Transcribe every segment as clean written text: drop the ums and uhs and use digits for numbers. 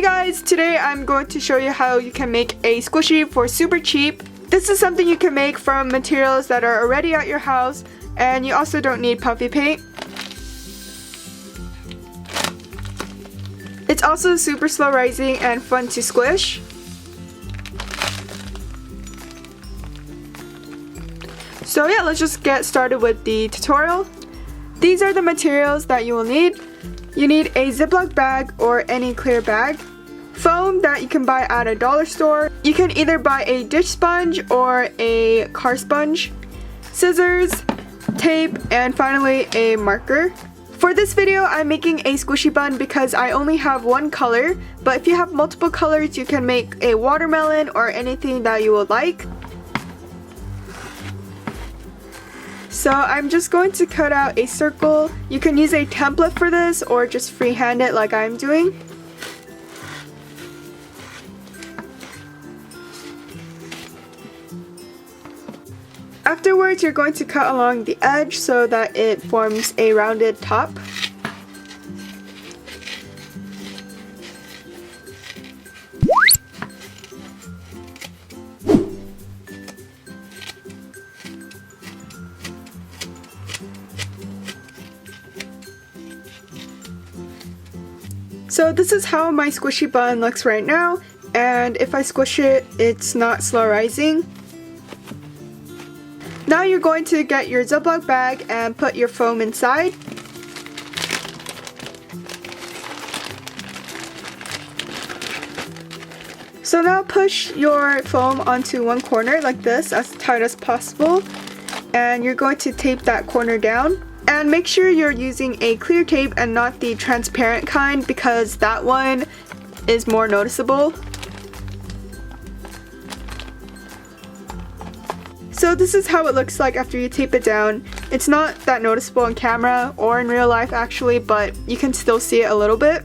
Hey guys, today I'm going to show you how you can make a squishy for super cheap. This is something you can make from materials that are already at your house, and you also don't need puffy paint. It's also super slow rising and fun to squish. So yeah, let's just get started with the tutorial. These are the materials that you will need. You need a Ziploc bag or any clear bag, foam that you can buy at a dollar store. You can either buy a dish sponge or a car sponge, scissors, tape, and finally a marker. For this video, I'm making a squishy bun because I only have one color, but if you have multiple colors, you can make a watermelon or anything that you would like. So I'm just going to cut out a circle. You can use a template for this or just freehand it like I'm doing. Afterwards, you're going to cut along the edge so that it forms a rounded top. So this is how my squishy bun looks right now, and if I squish it, it's not slow rising. Now you're going to get your Ziploc bag and put your foam inside. So now push your foam onto one corner like this, as tight as possible, and you're going to tape that corner down. And make sure you're using a clear tape and not the transparent kind, because that one is more noticeable. So this is how it looks like after you tape it down. It's not that noticeable on camera or in real life actually, but you can still see it a little bit.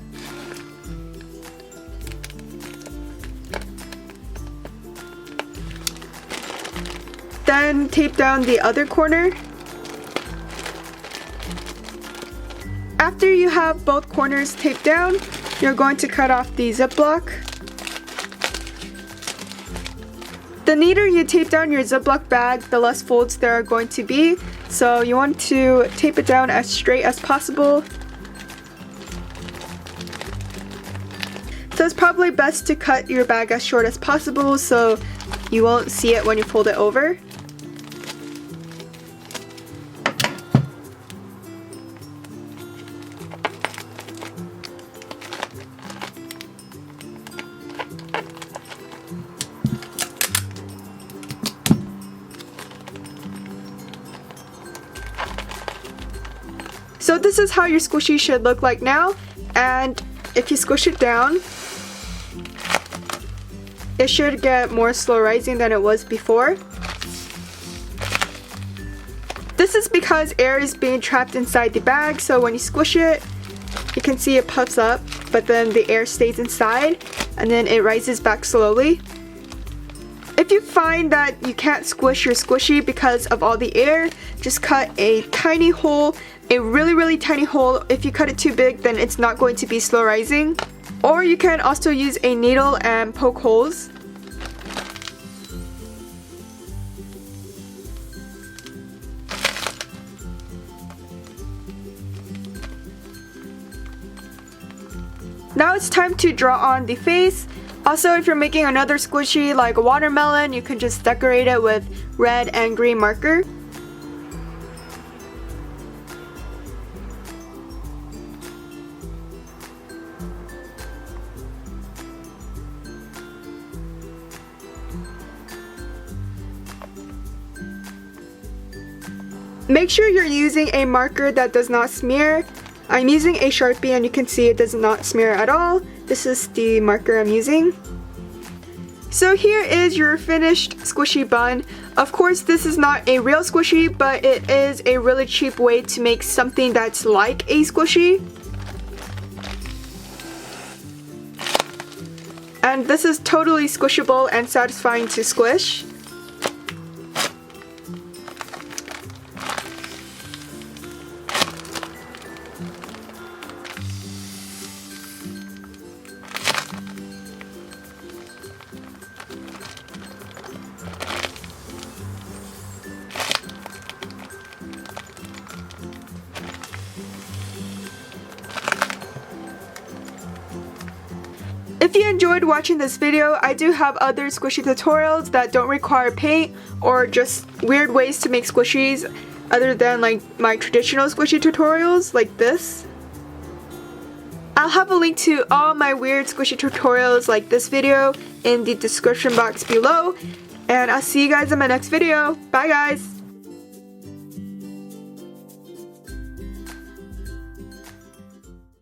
Then tape down the other corner. After you have both corners taped down, you're going to cut off the Ziploc. The neater you tape down your Ziploc bag, the less folds there are going to be. So you want to tape it down as straight as possible. So it's probably best to cut your bag as short as possible so you won't see it when you fold it over. So this is how your squishy should look like now, and if you squish it down, it should get more slow rising than it was before. This is because air is being trapped inside the bag, so when you squish it, you can see it puffs up, but then the air stays inside, and then it rises back slowly. If you find that you can't squish your squishy because of all the air, just cut a tiny hole, a really tiny hole. If you cut it too big, then it's not going to be slow rising. Or you can also use a needle and poke holes. Now it's time to draw on the face. Also, if you're making another squishy like a watermelon, you can just decorate it with red and green marker. Make sure you're using a marker that does not smear. I'm using a Sharpie and you can see it does not smear at all. This is the marker I'm using. So here is your finished squishy bun. Of course, this is not a real squishy, but it is a really cheap way to make something that's like a squishy. And this is totally squishable and satisfying to squish. If you enjoyed watching this video, I do have other squishy tutorials that don't require paint or just weird ways to make squishies other than like my traditional squishy tutorials like this. I'll have a link to all my weird squishy tutorials like this video in the description box below, and I'll see you guys in my next video. Bye guys!